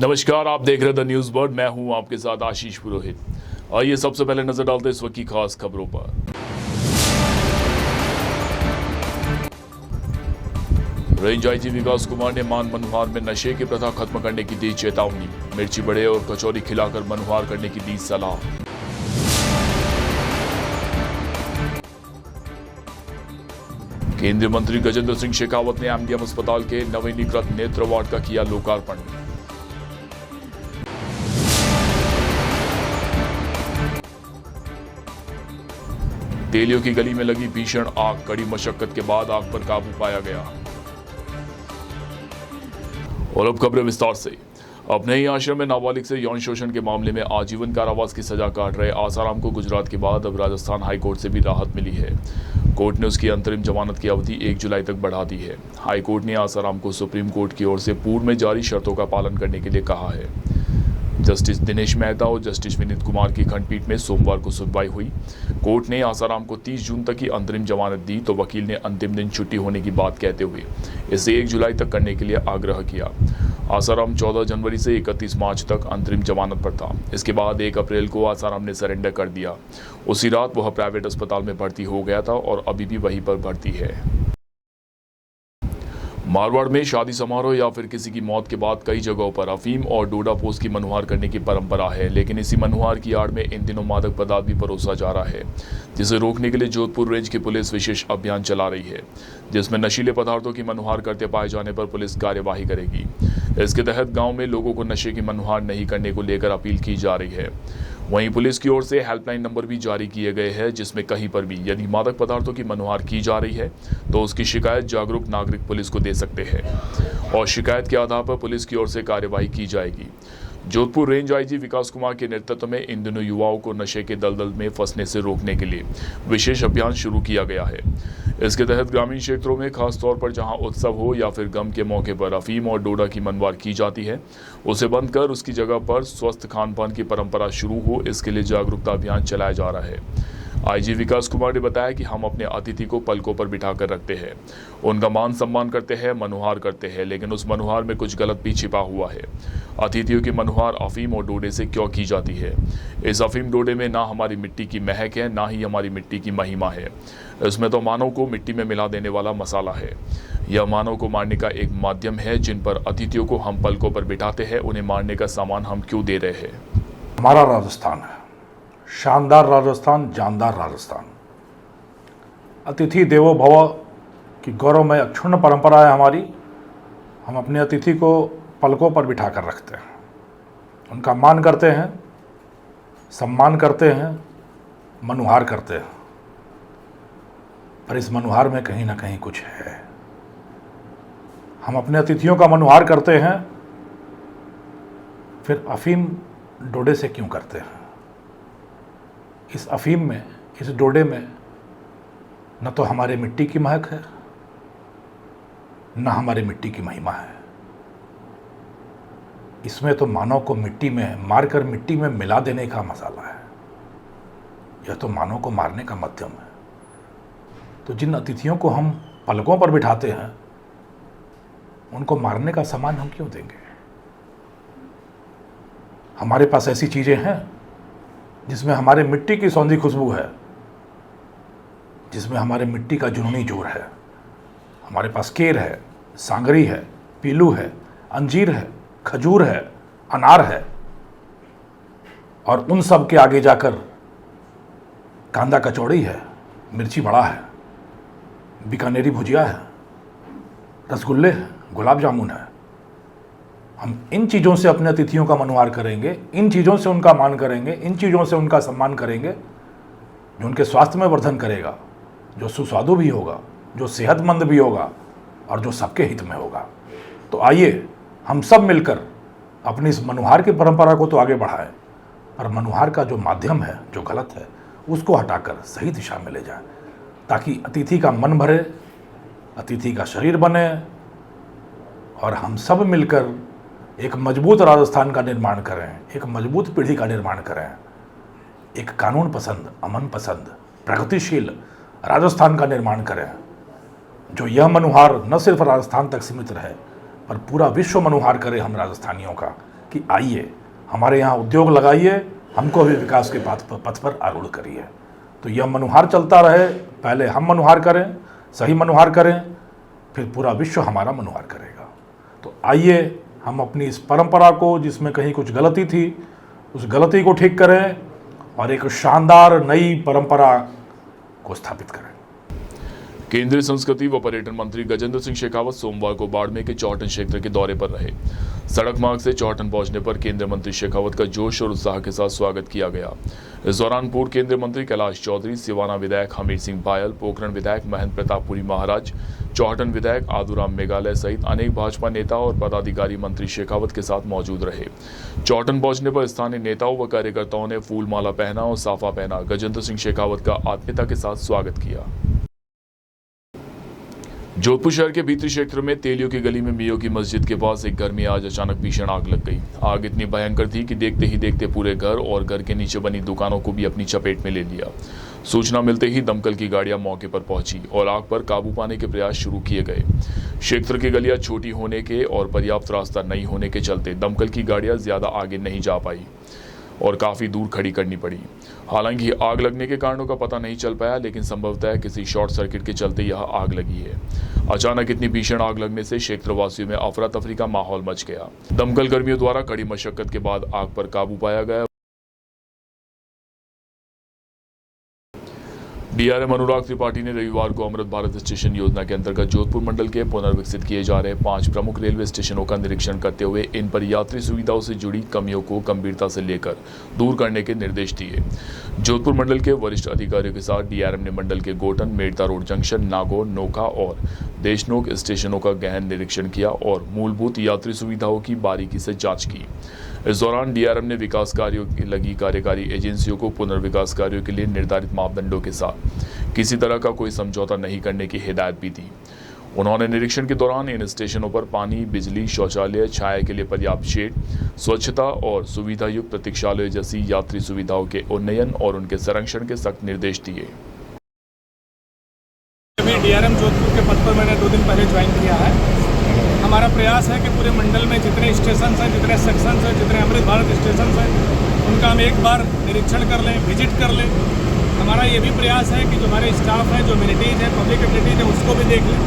नमस्कार, आप देख रहे द न्यूज वर्ल्ड। मैं हूं आपके साथ आशीष पुरोहित। आइए सबसे पहले नजर डालते हैं इस वक्त की खास खबरों पर। रेंज आईजी विकास कुमार ने मान मनुहार में नशे की प्रथा खत्म करने की दी चेतावनी। मिर्ची बड़े और कचौरी खिलाकर मनुहार करने की दी सलाह। केंद्रीय मंत्री गजेंद्र सिंह शेखावत ने एमडीएम अस्पताल के नवीनीकृत नेत्र वार्ड का किया लोकार्पण। तेलियों की गली में लगी भीषण आग, कड़ी मशक्कत के बाद आग पर काबू पाया गया। और अब खबरें विस्तार से। अपने ही आश्रम में नाबालिग से यौन शोषण के मामले में आजीवन कारावास की सजा काट रहे आसाराम को गुजरात के बाद अब राजस्थान हाईकोर्ट से भी राहत मिली है। कोर्ट ने उसकी अंतरिम जमानत की अवधि 1 जुलाई तक बढ़ा दी है। हाईकोर्ट ने आसाराम को सुप्रीम कोर्ट की ओर से पूर्व में जारी शर्तों का पालन करने के लिए कहा है। जस्टिस दिनेश मेहता और जस्टिस विनीत कुमार की खंडपीठ में सोमवार को सुनवाई हुई। कोर्ट ने आसाराम को 30 जून तक की अंतरिम जमानत दी तो वकील ने अंतिम दिन छुट्टी होने की बात कहते हुए इसे 1 जुलाई तक करने के लिए आग्रह किया। आसाराम 14 जनवरी से 31 मार्च तक अंतरिम जमानत पर था। इसके बाद 1 अप्रैल को आसाराम ने सरेंडर कर दिया। उसी रात वह प्राइवेट अस्पताल में भर्ती हो गया था और अभी भी वहीं पर भर्ती है। मारवाड़ में शादी समारोह या फिर किसी की मौत के बाद कई जगहों पर अफीम और डोडा पोस्त की मनुहार करने की परंपरा है, लेकिन इसी मनुहार की आड़ में इन दिनों मादक पदार्थ भी परोसा जा रहा है, जिसे रोकने के लिए जोधपुर रेंज की पुलिस विशेष अभियान चला रही है, जिसमें नशीले पदार्थों की मनुहार करते पाए जाने पर पुलिस कार्यवाही करेगी। इसके तहत गाँव में लोगों को नशे की मनुहार नहीं करने को लेकर अपील की जा रही है। वहीं पुलिस की ओर से हेल्पलाइन नंबर भी जारी किए गए हैं, जिसमें कहीं पर भी यदि मादक पदार्थों की मनुहार की जा रही है तो उसकी शिकायत जागरूक नागरिक पुलिस को दे सकते हैं और शिकायत के आधार पर पुलिस की ओर से कार्यवाही की जाएगी। जोधपुर रेंज आईजी विकास कुमार के नेतृत्व में इन दिनों युवाओं को नशे के दलदल में फंसने से रोकने के लिए विशेष अभियान शुरू किया गया है। इसके तहत ग्रामीण क्षेत्रों में खास तौर पर जहां उत्सव हो या फिर गम के मौके पर अफीम और डोडा की मनुहार की जाती है, उसे बंद कर उसकी जगह पर स्वस्थ खान पान की परंपरा शुरू हो, इसके लिए जागरूकता अभियान चलाया जा रहा है। आईजी विकास कुमार ने बताया कि हम अपने अतिथि को पलकों पर बिठाकर रखते हैं, उनका मान सम्मान करते हैं, मनुहार करते हैं, लेकिन उस मनुहार में कुछ गलत भी छिपा हुआ है। अतिथियों की मनुहार अफीम और डोडे से क्यों की जाती है? इस अफीम डोडे में ना हमारी मिट्टी की महक है, ना ही हमारी मिट्टी की महिमा है। इसमें तो मानव को मिट्टी में मिला देने वाला मसाला है। यह मानव को मारने का एक माध्यम है, जिन पर अतिथियों को हम पलकों पर बिठाते हैं, उन्हें मारने का सामान हम क्यों दे रहे हैं? हमारा राजस्थान है, शानदार राजस्थान, जानदार राजस्थान। अतिथि देवो भव की गौरवमय अक्षुण्ण परंपरा है हमारी। हम अपने अतिथि को पलकों पर बिठा कर रखते हैं, उनका मान करते हैं, सम्मान करते हैं, मनुहार करते हैं। पर इस मनुहार में कहीं ना कहीं कुछ है। हम अपने अतिथियों का मनुहार करते हैं, फिर अफीम डोडे से क्यों करते हैं? इस अफीम में, इस डोडे में न तो हमारे मिट्टी की महक है, न हमारी मिट्टी की महिमा है। इसमें तो मानव को मिट्टी में मारकर मिट्टी में मिला देने का मसाला है। यह तो मानव को मारने का माध्यम है। तो जिन अतिथियों को हम पलकों पर बिठाते हैं, उनको मारने का सामान हम क्यों देंगे? हमारे पास ऐसी चीजें हैं जिसमें हमारे मिट्टी की सौंधी खुशबू है, जिसमें हमारे मिट्टी का जुनूनी जोर है। हमारे पास केर है, सांगरी है, पीलू है, अंजीर है, खजूर है, अनार है, और उन सब के आगे जाकर कांदा कचौड़ी है, मिर्ची बड़ा है, बीकानेरी भुजिया है, रसगुल्ले हैं, गुलाब जामुन है। हम इन चीज़ों से अपने अतिथियों का मनुहार करेंगे, इन चीज़ों से उनका मान करेंगे, इन चीज़ों से उनका सम्मान करेंगे, जो उनके स्वास्थ्य में वर्धन करेगा, जो सुस्वादु भी होगा, जो सेहतमंद भी होगा और जो सबके हित में होगा। तो आइए हम सब मिलकर अपनी इस मनुहार की परंपरा को तो आगे बढ़ाएं, पर मनुहार का जो माध्यम है, जो गलत है, उसको हटाकर सही दिशा में ले जाएं, ताकि अतिथि का मन भरे, अतिथि का शरीर बने और हम सब मिलकर एक मजबूत राजस्थान का निर्माण करें, एक मजबूत पीढ़ी का निर्माण करें, एक कानून पसंद, अमन पसंद, प्रगतिशील राजस्थान का निर्माण करें, जो यह मनुहार न सिर्फ राजस्थान तक सीमित रहे, पर पूरा विश्व मनुहार करे हम राजस्थानियों का, कि आइए हमारे यहाँ उद्योग लगाइए, हमको भी विकास के पथ पर आरूढ़ करिए। तो यह मनुहार चलता रहे, पहले हम मनुहार करें, सही मनुहार करें, फिर पूरा विश्व हमारा मनुहार करेगा। तो आइए हम अपनी इस परंपरा को, जिसमें कहीं कुछ गलती थी, उस गलती को ठीक करें और एक शानदार नई परंपरा को स्थापित करें। केंद्रीय संस्कृति व पर्यटन मंत्री गजेंद्र सिंह शेखावत सोमवार को बाड़मेर के चौहटन क्षेत्र के दौरे पर रहे। सड़क मार्ग से चौहटन पहुंचने पर केंद्रीय मंत्री शेखावत का जोश और उत्साह के साथ स्वागत किया गया। इस दौरान पूर्व केंद्रीय मंत्री कैलाश चौधरी, सिवाना विधायक हमीर सिंह बायल, पोखरण विधायक महेंद्र प्रतापपुरी महाराज, चौहटन विधायक आदूराम मेघालय सहित अनेक भाजपा नेता और पदाधिकारी मंत्री शेखावत के साथ मौजूद रहे। चौहटन पहुंचने पर स्थानीय नेताओं व कार्यकर्ताओं ने फूल माला पहना और साफा पहना गजेंद्र सिंह शेखावत का आत्मीयता के साथ स्वागत किया। जोधपुर शहर के भीतरी क्षेत्र में तेलियों की गली में मियों की मस्जिद के पास एक घर में आज अचानक भीषण आग लग गई। आग इतनी भयंकर थी कि देखते ही देखते पूरे घर और घर के नीचे बनी दुकानों को भी अपनी चपेट में ले लिया। सूचना मिलते ही दमकल की गाड़ियां मौके पर पहुंची और आग पर काबू पाने के प्रयास शुरू किए गए। क्षेत्र की गलियां छोटी होने के और पर्याप्त रास्ता नहीं होने के चलते दमकल की गाड़ियां ज्यादा आगे नहीं जा पाई और काफी दूर खड़ी करनी पड़ी। हालांकि आग लगने के कारणों का पता नहीं चल पाया, लेकिन संभवतः किसी शॉर्ट सर्किट के चलते यह आग लगी है। अचानक इतनी भीषण आग लगने से क्षेत्रवासियों में अफरा तफरी का माहौल मच गया। दमकल कर्मियों द्वारा कड़ी मशक्कत के बाद आग पर काबू पाया गया। डीआरएम अनुराग त्रिपाठी ने रविवार को अमृत भारत स्टेशन योजना के अंतर्गत जोधपुर मंडल के पुनर्विकसित किए जा रहे 5 प्रमुख रेलवे स्टेशनों का निरीक्षण करते हुए इन पर यात्री सुविधाओं से जुड़ी कमियों को गंभीरता से लेकर दूर करने के निर्देश दिए। जोधपुर मंडल के वरिष्ठ अधिकारियों के साथ डीआरएम ने मंडल के गोटन, मेड़ता रोड जंक्शन, नागौर, नोखा और देशनोक स्टेशनों का गहन निरीक्षण किया और मूलभूत यात्री सुविधाओं की बारीकी से जाँच की। इस दौरान डीआरएम ने विकास कार्यों की लगी कार्यकारी एजेंसियों को पुनर्विकास कार्यों के लिए निर्धारित मापदंडों के साथ किसी तरह का कोई समझौता नहीं करने की हिदायत भी दी। उन्होंने निरीक्षण के दौरान इन स्टेशनों पर पानी, बिजली, शौचालय, छाया के लिए पर्याप्त शेड, स्वच्छता और सुविधायुक्त प्रतीक्षालय जैसी यात्री सुविधाओं के उन्नयन और उनके संरक्षण के सख्त निर्देश दिए। डीआरएम जोधपुर के पद पर मैंने 2 दिन पहले ज्वाइन किया है। हमारा प्रयास है कि पूरे मंडल में जितने स्टेशन हैं, जितने सेक्शंस हैं, जितने अमृत भारत स्टेशन हैं, उनका हम एक बार निरीक्षण कर लें, विजिट कर लें। हमारा ये भी प्रयास है कि जो हमारे स्टाफ है, जो एमिनिटीज़ है, पब्लिक एमिनिटीज़ है, उसको भी देख लें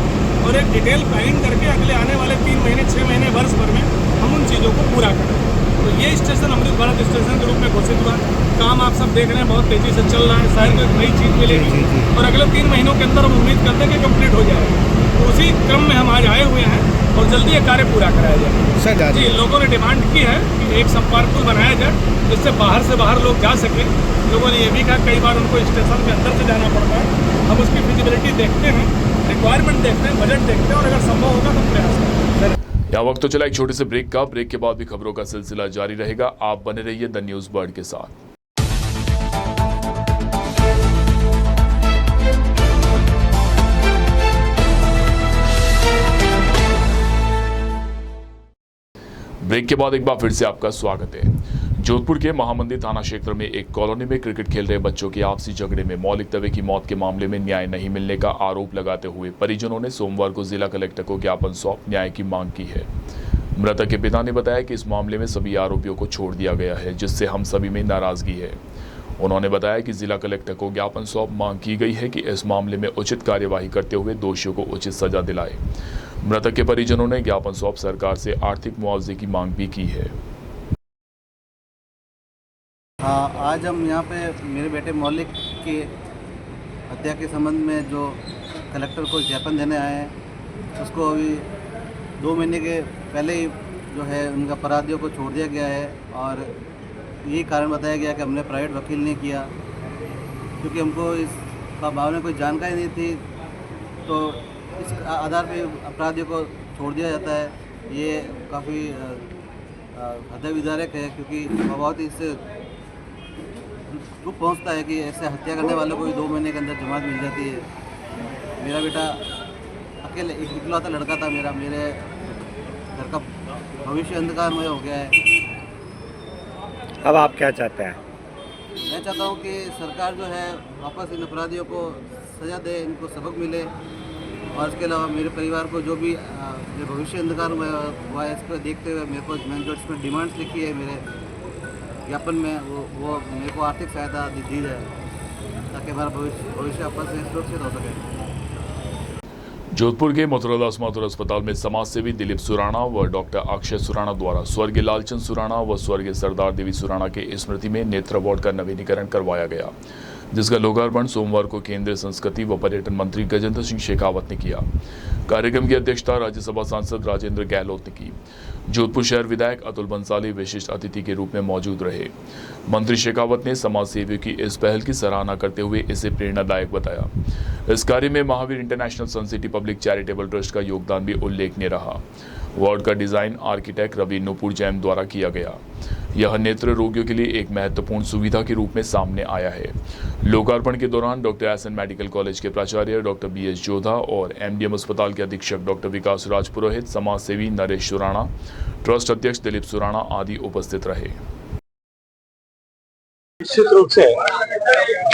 और एक डिटेल प्लानिंग करके अगले आने वाले 3 महीने, 6 महीने, वर्ष भर में हम उन चीज़ों को पूरा करें। तो ये स्टेशन अमृत भारत स्टेशन के रूप में घोषित हुआ। काम आप सब देख रहे हैं, बहुत तेज़ी से चल रहा है। शहर को एक नई चीज़ मिलेगी और अगले 3 महीनों के अंदर हम उम्मीद करते हैं कि कंप्लीट हो जाएगा। तो उसी क्रम में हम आज आए हुए हैं और जल्दी ये कार्य पूरा कराया जाए। जी, लोगों ने डिमांड की है कि एक संपर्क पुल बनाया जाए जिससे बाहर से बाहर लोग जा सकें। लोगों ने ये भी कहा कई बार उनको स्टेशन के अंदर से जाना पड़ता है। हम उसकी फिजिबिलिटी देखते हैं, रिक्वायरमेंट देखते हैं, बजट देखते हैं और अगर संभव होगा तो प्रयास करें। यहाँ वक्त तो चला एक छोटे से ब्रेक का। ब्रेक के बाद भी खबरों का सिलसिला जारी रहेगा। आप बने रहिए द न्यूज़ बर्ड के साथ। ब्रेक के बाद एक बार फिर से आपका स्वागत है। जोधपुर के महामंदिर थाना क्षेत्र में एक कॉलोनी में क्रिकेट खेल रहे बच्चों के आपसी झगड़े में मौलिक दवे की मौत के मामले में न्याय नहीं मिलने का आरोप लगाते हुए परिजनों ने सोमवार को जिला कलेक्टर को ज्ञापन सौंप न्याय की मांग की है। मृतक के पिता ने बताया कि इस मामले में सभी आरोपियों को छोड़ दिया गया है, जिससे हम सभी में नाराजगी है। उन्होंने बताया कि जिला कलेक्टर को ज्ञापन सौंप मांग की गई है कि इस मामले में उचित कार्यवाही करते हुए दोषियों को उचित सजा दिलाए। मृतक के परिजनों ने ज्ञापन सौंप सरकार से आर्थिक मुआवजे की मांग भी की है। हाँ, आज हम यहाँ पे मेरे बेटे मौलिक की हत्या के संबंध में जो कलेक्टर को ज्ञापन देने आए हैं, उसको अभी 2 महीने के पहले ही जो है उनका अपराधियों को छोड़ दिया गया है और यही कारण बताया गया कि हमने प्राइवेट वकील नहीं किया क्योंकि हमको इसका बारे में कोई जानकारी नहीं थी। तो इस आधार पे अपराधियों को छोड़ दिया जाता है। ये काफ़ी हृदय विदारक है क्योंकि बहुत ही इससे दुख पहुंचता है कि ऐसे हत्या करने वालों को भी 2 महीने के अंदर जमानत मिल जाती है। मेरा बेटा अकेले इकलौता लड़का था, मेरे घर का भविष्य अंधकारमय हो गया है। अब आप क्या चाहते हैं? मैं चाहता हूं कि सरकार जो है वापस इन अपराधियों को सज़ा दे, इनको सबक मिले और इसके अलावा मेरे परिवार को जो भी जो भविष्य अंधकार हुआ है, इस पर देखते हुए मेरे को मैंने जो इसमें डिमांड्स लिखी है मेरे ज्ञापन में, वो मेरे को आर्थिक सहायता दी जाए ताकि हमारा भविष्य आपस में सुरक्षित हो सके। जोधपुर के मथुरादास माथुर अस्पताल में समाज सेवी दिलीप सुराणा व डॉक्टर अक्षय सुराणा द्वारा स्वर्गीय लालचंद सुराणा व स्वर्गीय सरदार देवी सुराणा के स्मृति में नेत्र अवार्ड का नवीनीकरण करवाया गया, जिसका लोकार्पण सोमवार को केंद्रीय संस्कृति व पर्यटन मंत्री गजेंद्र सिंह शेखावत ने किया। कार्यक्रम की अध्यक्षता राज्यसभा सांसद राजेंद्र गहलोत ने की। जोधपुर शहर विधायक अतुल बंसाली विशिष्ट अतिथि के रूप में मौजूद रहे। मंत्री शेखावत ने समाज सेवियों की इस पहल की सराहना करते हुए इसे प्रेरणादायक बताया। इस कार्य में महावीर इंटरनेशनल सन सिटी पब्लिक चैरिटेबल ट्रस्ट का योगदान भी उल्लेखनीय रहा। वार्ड का डिजाइन आर्किटेक्ट रवि नुपुर जैन द्वारा किया गया। यह नेत्र रोगियों के लिए एक महत्वपूर्ण सुविधा के रूप में सामने आया है। लोकार्पण के दौरान doctor S N medical college के प्राचार्य डॉक्टर BS जोधा और MDM अस्पताल के अधीक्षक डॉक्टर विकास राज पुरोहित, समाज सेवी नरेश सुराणा, ट्रस्ट अध्यक्ष दिलीप सुराणा आदि उपस्थित रहे। निश्चित रूप से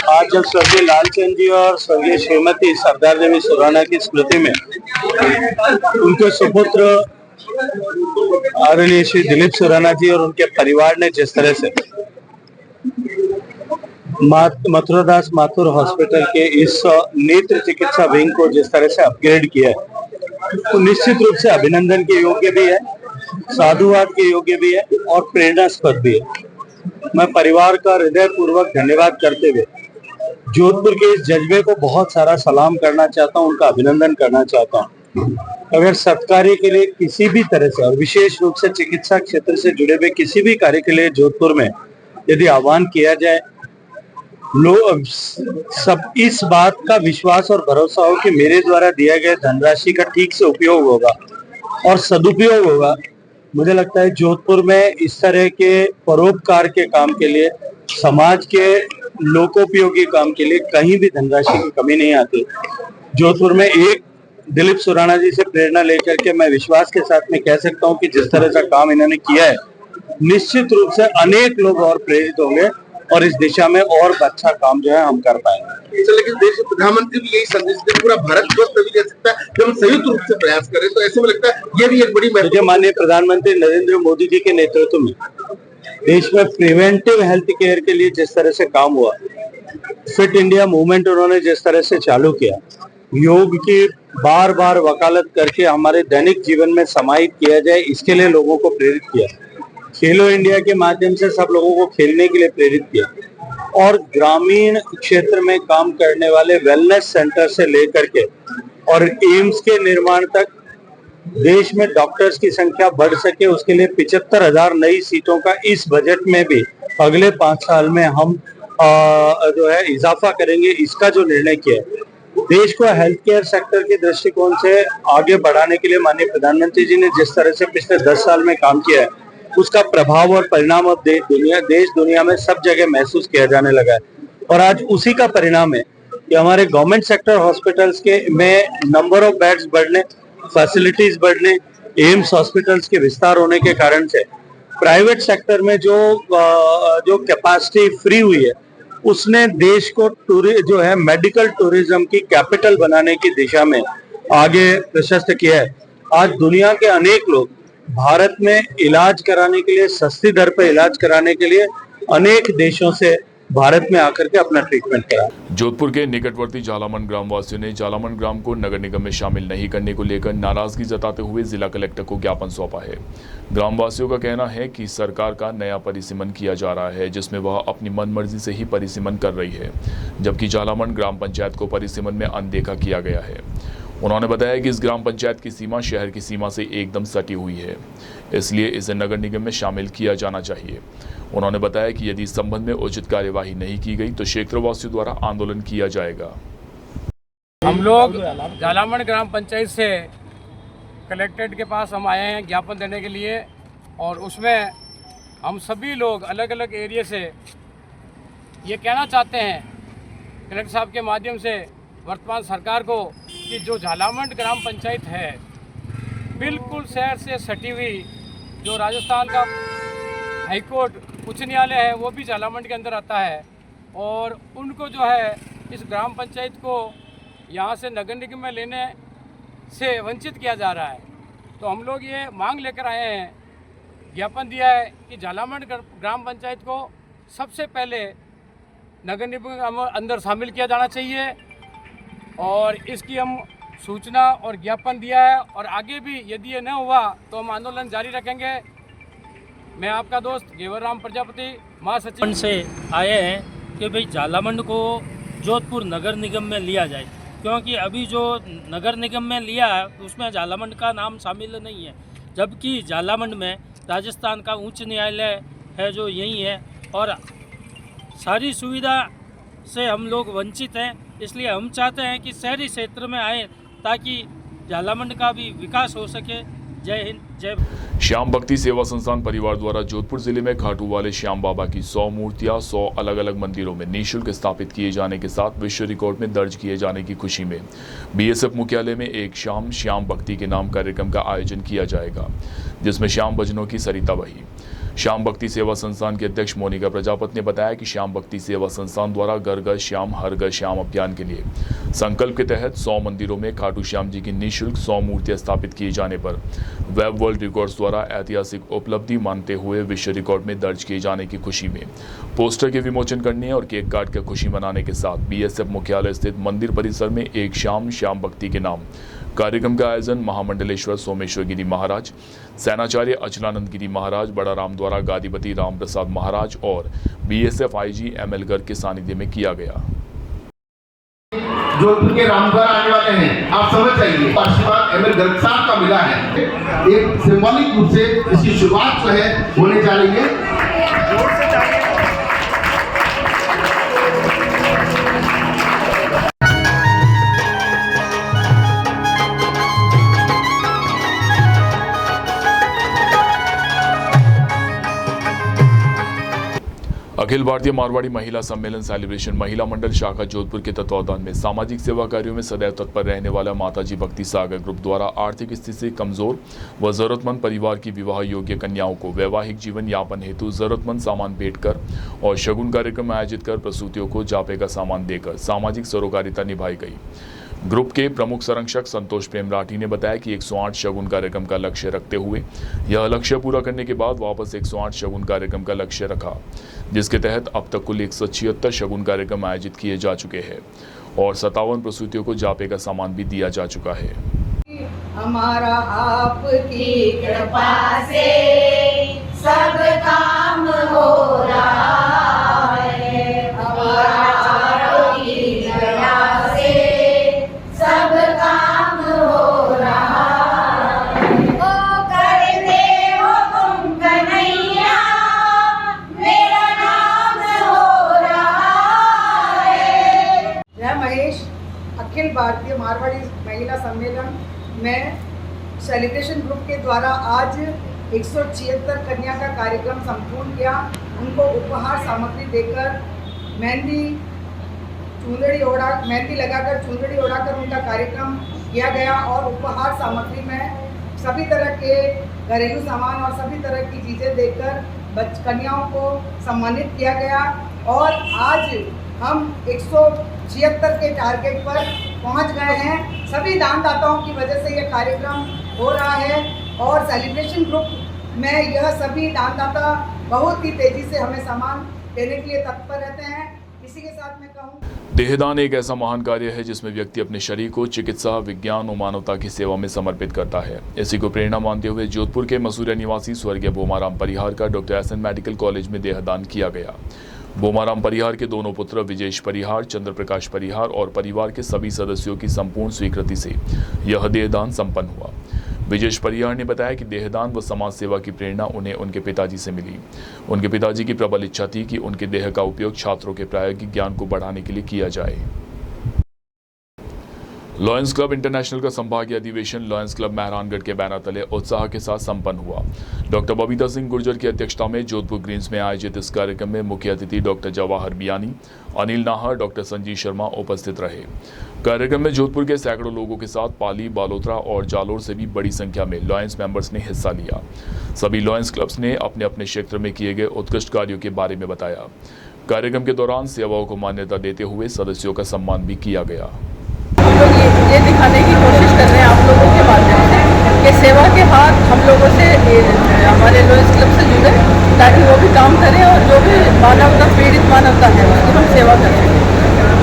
आज जब स्वर्गीय लालचंद जी और स्वर्गीय श्रीमती सरदार देवी सुराणा की स्मृति में उनके सुपुत्र आदरणीय श्री दिलीप सुराणा जी और उनके परिवार ने जिस तरह से मथुरादास माथुर हॉस्पिटल के इस नेत्र चिकित्सा विंग को जिस तरह से अपग्रेड किया है, तो निश्चित रूप से अभिनंदन के योग्य भी है, साधुवाद के योग्य भी है और प्रेरणास्पद भी है। मैं परिवार का हृदय पूर्वक धन्यवाद करते हुए जोधपुर के इस जज्बे को बहुत सारा सलाम करना चाहता हूं, उनका अभिनंदन करना चाहता हूं। अगर सत्कार्य के लिए किसी भी तरह से और विशेष रूप से चिकित्सा क्षेत्र से जुड़े हुए किसी भी कार्य के लिए जोधपुर में यदि आह्वान किया जाए, लोग सब इस बात का विश्वास और भरोसा हो कि मेरे द्वारा दिया गया धनराशि का ठीक से उपयोग होगा और सदुपयोग होगा। मुझे लगता है जोधपुर में इस तरह के परोपकार के काम के लिए, समाज के लोकोपयोगी काम के लिए कहीं भी धनराशि की कमी नहीं आती। जोधपुर में एक दिलीप सुराणा जी से प्रेरणा लेकर के मैं विश्वास के साथ में कह सकता हूं कि जिस तरह का काम इन्होंने किया है, निश्चित रूप से अनेक लोग और प्रेरित होंगे और इस दिशा में और अच्छा काम जो है हम कर पाएंगे। लेकिन देश के प्रधानमंत्री भी यही संदेश देते, पूरा भारत स्वस्थ तभी रह सकता है जब हम संयुक्त रूप से प्रयास करें, तो ऐसे में लगता है ये भी एक बड़ी मुझे माननीय प्रधानमंत्री नरेंद्र मोदी जी के नेतृत्व में देश में प्रिवेंटिव हेल्थ केयर के लिए जिस तरह से काम हुआ, फिट इंडिया मूवमेंट उन्होंने जिस तरह से चालू किया, योग की बार बार वकालत करके हमारे दैनिक जीवन में समाहित किया जाए, इसके लिए लोगों को प्रेरित किया। खेलो इंडिया के माध्यम से सब लोगों को खेलने के लिए प्रेरित किया और ग्रामीण क्षेत्र में काम करने वाले वेलनेस सेंटर से लेकर के और एम्स के निर्माण तक देश में डॉक्टर्स की संख्या बढ़ सके, उसके लिए 75,000 नई सीटों का इस बजट में भी अगले 5 साल में हम जो है इजाफा करेंगे, इसका जो निर्णय किया है। देश को हेल्थ केयर सेक्टर के दृष्टिकोण से आगे बढ़ाने के लिए माननीय प्रधानमंत्री जी ने जिस तरह से पिछले 10 साल में काम किया है, उसका प्रभाव और परिणाम अब देश दुनिया में सब जगह महसूस किया जाने लगा है। और आज उसी का परिणाम है कि हमारे गवर्नमेंट सेक्टर हॉस्पिटल्स के में नंबर ऑफ बेड्स बढ़ने, फैसिलिटीज बढ़ने, एम्स हॉस्पिटल्स के विस्तार होने के कारण से प्राइवेट सेक्टर में जो कैपेसिटी फ्री हुई है, उसने देश को जो है मेडिकल टूरिज्म की कैपिटल बनाने की दिशा में आगे प्रशस्त किया है। आज दुनिया के अनेक लोग भारत में इलाज कराने के लिए, सस्ती दर पर इलाज कराने के लिए अनेक देशों से भारत में आकर के अपना ट्रीटमेंट करा। जोधपुर के निकटवर्ती जालामन ग्राम वासियों ने जालामन ग्राम को नगर निगम में शामिल नहीं करने को लेकर नाराजगी जताते हुए जिला कलेक्टर को ज्ञापन सौंपा है। ग्राम वासियों का कहना है कि सरकार का नया परिसीमन किया जा रहा है, जिसमें वह अपनी मनमर्जी से ही परिसीमन कर रही है, जबकि जालामन ग्राम पंचायत को परिसीमन में अनदेखा किया गया है। उन्होंने बताया कि इस ग्राम पंचायत की सीमा शहर की सीमा से एकदम सटी हुई है, इसलिए इसे नगर निगम में शामिल किया जाना चाहिए। उन्होंने बताया कि यदि इस संबंध में उचित कार्यवाही नहीं की गई तो क्षेत्रवासियों द्वारा आंदोलन किया जाएगा। हम लोग जालामन ग्राम पंचायत से कलेक्ट्रेट के पास हम आए हैं ज्ञापन देने के लिए, और उसमें हम सभी लोग अलग अलग एरिया से ये कहना चाहते हैं कलेक्टर साहब के माध्यम से वर्तमान सरकार को कि जो जालामन ग्राम पंचायत है बिल्कुल शहर से सटी हुई, जो राजस्थान का हाईकोर्ट उच्च न्यायालय है वो भी जालामन के अंदर आता है, और उनको जो है इस ग्राम पंचायत को यहाँ से नगर निगम में लेने से वंचित किया जा रहा है। तो हम लोग ये मांग लेकर आए हैं, ज्ञापन दिया है कि झालामंड ग्राम पंचायत को सबसे पहले नगर निगम के अंदर शामिल किया जाना चाहिए और इसकी हम सूचना और ज्ञापन दिया है और आगे भी यदि ये न हुआ तो हम आंदोलन जारी रखेंगे। मैं आपका दोस्त घेवर राम प्रजापति महासचिव से आए हैं कि भाई झालामंड को जोधपुर नगर निगम में लिया जाए, क्योंकि अभी जो नगर निगम में लिया है उसमें झालामंड का नाम शामिल नहीं है, जबकि झालामंड में राजस्थान का उच्च न्यायालय है जो यही है और सारी सुविधा से हम लोग वंचित हैं। इसलिए हम चाहते हैं कि शहरी क्षेत्र में आए ताकि झालामंड का भी विकास हो सके। जय हिंद, जय। श्याम भक्ति सेवा संस्थान परिवार द्वारा जोधपुर जिले में खाटू वाले श्याम बाबा की 100 मूर्तियां 100 अलग अलग मंदिरों में निःशुल्क स्थापित किए जाने के साथ विश्व रिकॉर्ड में दर्ज किए जाने की खुशी में बीएसएफ मुख्यालय में एक श्याम भक्ति के नाम कार्यक्रम का आयोजन किया जाएगा, जिसमें श्याम भजनों की सरिता बही। श्याम भक्ति सेवा संस्थान के अध्यक्ष मोनिका प्रजापति ने बताया कि श्याम भक्ति सेवा संस्थान द्वारा घर घर श्याम हर घर श्याम अभियान के लिए संकल्प के तहत 100 मंदिरों में खाटू श्याम जी की निःशुल्क 100 मूर्तियां स्थापित किए जाने पर वेब वर्ल्ड रिकॉर्ड्स द्वारा ऐतिहासिक उपलब्धि मानते हुए विश्व रिकॉर्ड में दर्ज किए जाने की खुशी में पोस्टर के विमोचन करने और केक काट कर खुशी मनाने के साथ बीएसएफ मुख्यालय स्थित मंदिर परिसर में एक श्याम भक्ति के नाम कार्यक्रम का आयोजन महामंडलेश्वर सोमेश्वर गिरी महाराज, सेनाचार्य अचलानंद गिरी महाराज, बड़ा राम द्वारा गादीपति राम प्रसाद महाराज और बीएसएफ आईजी एमएल गर्ग के सानिध्य में किया गया। जोधपुर के रामद्वार आने वाले हैं, आप समझ जाइए। आशीर्वाद एमएल गर्ग साहब का मिला है, एक सिंबॉलिक रूप से इसकी शुरुआत जो है होने जा रही है। अखिल भारतीय मारवाड़ी महिला सम्मेलन सेलिब्रेशन महिला मंडल शाखा जोधपुर के तत्वावधान में सामाजिक सेवा कार्यों में सदैव तत्पर रहने वाला माताजी भक्ति सागर ग्रुप द्वारा आर्थिक स्थिति से कमजोर व जरूरतमंद परिवार की विवाह योग्य कन्याओं को वैवाहिक जीवन यापन हेतु जरूरतमंद सामान भेंट कर और शगुन कार्यक्रम आयोजित कर प्रसूतियों को जापे का सामान देकर सामाजिक सरोकारिता निभाई गई। ग्रुप के प्रमुख संरक्षक संतोष प्रेम राठी ने बताया कि 108 शगुन कार्यक्रम का लक्ष्य रखते हुए यह लक्ष्य पूरा करने के बाद वापस 108 शगुन कार्यक्रम का लक्ष्य रखा, जिसके तहत अब तक कुल 176 शगुन कार्यक्रम आयोजित किए जा चुके हैं और 57 प्रसूतियों को जापे का सामान भी दिया जा चुका है। हमारा आपकी कृपा से सब काम हो रहा है, हमारा आपकी दया से सब काम हो रहा है। ओ करते हो तुम कन्हैया, मेरा नाम हो रहा है। जय महेश। अखिल भारतीय मारवाड़ी महिला सम्मेलन में सेलिब्रेशन ग्रुप के द्वारा आज 176 कन्या का कार्यक्रम संपूर्ण किया। उनको उपहार सामग्री देकर मेहंदी लगाकर चुंदड़ी ओढ़ाकर उनका कार्यक्रम किया गया और उपहार सामग्री में सभी तरह के घरेलू सामान और सभी तरह की चीज़ें देकर कन्याओं को सम्मानित किया गया। और आज हम 176 के टारगेट पर पहुंच गए हैं। सभी दानदाताओं की वजह से यह कार्यक्रम हो रहा है और सेलिब्रेशन ग्रुप में यह सभी दानदाता बहुत ही तेजी से हमें सामान देने के लिए तत्पर रहते हैं। इसी के साथ मैं कहूँ, देहदान एक ऐसा महान कार्य है जिसमें व्यक्ति अपने शरीर को चिकित्सा, विज्ञान और मानवता की सेवा में समर्पित करता है। इसी को प्रेरणा मानते हुए जोधपुर के मसूरिया निवासी स्वर्गीय बोमाराम परिहार का doctor S N medical college में देहदान किया गया। बोमाराम परिहार के दोनों पुत्र विजेश परिहार, चंद्र प्रकाश परिहार और परिवार के सभी सदस्यों की संपूर्ण स्वीकृति से यह देहदान संपन्न हुआ। विजेश परिहार ने बताया कि देहदान व समाज सेवा की प्रेरणा उन्हें उनके पिताजी से मिली। उनके पिताजी की प्रबल इच्छा थी कि उनके देह का उपयोग छात्रों के प्रायोगिक ज्ञान को बढ़ाने के लिए किया जाए। लॉयंस क्लब इंटरनेशनल का संभागीय अधिवेशन लॉयंस क्लब मेहरानगढ़ के बैनर तले उत्साह के साथ संपन्न हुआ। डॉक्टर बबीता सिंह गुर्जर की अध्यक्षता में जोधपुर ग्रीन्स में आयोजित इस कार्यक्रम में मुख्य अतिथि डॉक्टर जवाहर बियानी, अनिल नाहर, डॉक्टर संजीव शर्मा उपस्थित रहे। कार्यक्रम में जोधपुर के सैकड़ों लोगों के साथ पाली, बालोतरा और जालोर से भी बड़ी संख्या में लॉयंस मेंबर्स ने हिस्सा लिया। सभी लॉयंस क्लब्स ने अपने अपने क्षेत्र में किए गए उत्कृष्ट कार्यों के बारे में बताया। कार्यक्रम के दौरान सेवाओं को मान्यता देते हुए सदस्यों का सम्मान भी किया गया। ये दिखाने की कोशिश कर रहे हैं आप लोगों कि सेवा के हाथ हम लोगों से हमारे लोयर्स क्लब से जुड़े, ताकि वो भी काम करें और जो भी मानवता, पीड़ित मानवता है उसकी हम सेवा कर सकें।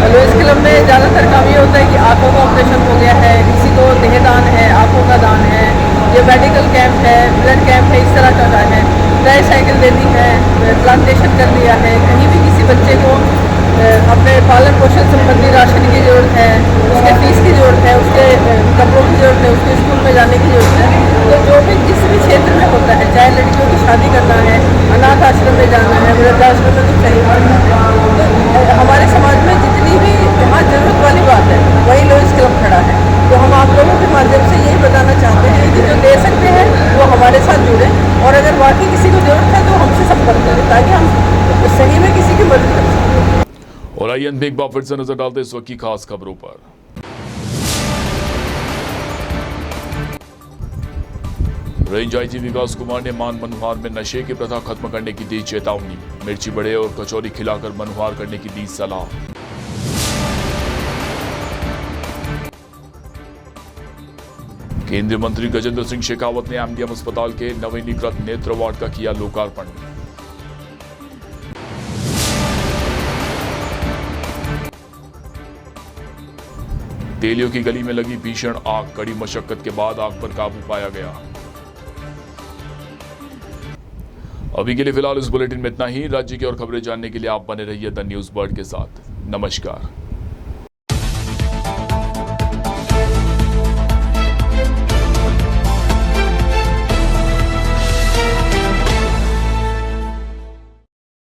लोयर्स क्लब में ज़्यादातर काम ये होता है कि आँखों का ऑपरेशन हो गया है, किसी को देहदान है, आँखों का दान है, ये मेडिकल कैंप है, ब्लड कैंप है, इस तरह का है, ट्राई साइकिल दे दी है, प्लांटेशन कर दिया है। कहीं भी किसी बच्चे को अपने पालन पोषण संबंधी राशन की ज़रूरत है, उसके फीस की ज़रूरत है, उसके कपड़ों की ज़रूरत है, उसके स्कूल में जाने की ज़रूरत है, तो जो भी जिस भी क्षेत्र में होता है, चाहे लड़कियों की शादी करना है, अनाथ आश्रम में जाना है, वृद्धाश्रम में कुछ सही करना है, तो हमारे समाज में जितनी भी जहाँ जरूरत वाली बात है वही लोयर्स क्लब खड़ा है। तो हम आप लोगों के माध्यम से यही बताना चाहते हैं कि जो दे सकते हैं वो हमारे साथ जुड़े, और अगर वाकई किसी को ज़रूरत है तो हमसे संपर्क करें, ताकि हम सही में किसी की मदद कर सकें। और आइए एक बार फिर से नजर डालते इस वक्त की खास खबरों पर। रेंज आईजी विकास कुमार ने मान मनुहार में नशे की प्रथा खत्म करने की दी चेतावनी, मिर्ची बड़े और कचौरी खिलाकर मनुहार करने की दी सलाह। केंद्रीय मंत्री गजेंद्र सिंह शेखावत ने एमडीएम अस्पताल के नवीनीकृत नेत्र वार्ड का किया लोकार्पण। तेलियों की गली में लगी भीषण आग, कड़ी मशक्कत के बाद आग पर काबू पाया गया। अभी के लिए फिलहाल इस बुलेटिन में इतना ही। राज्य की और खबरें जानने के लिए आप बने रहिए द न्यूज बर्ड के साथ। नमस्कार।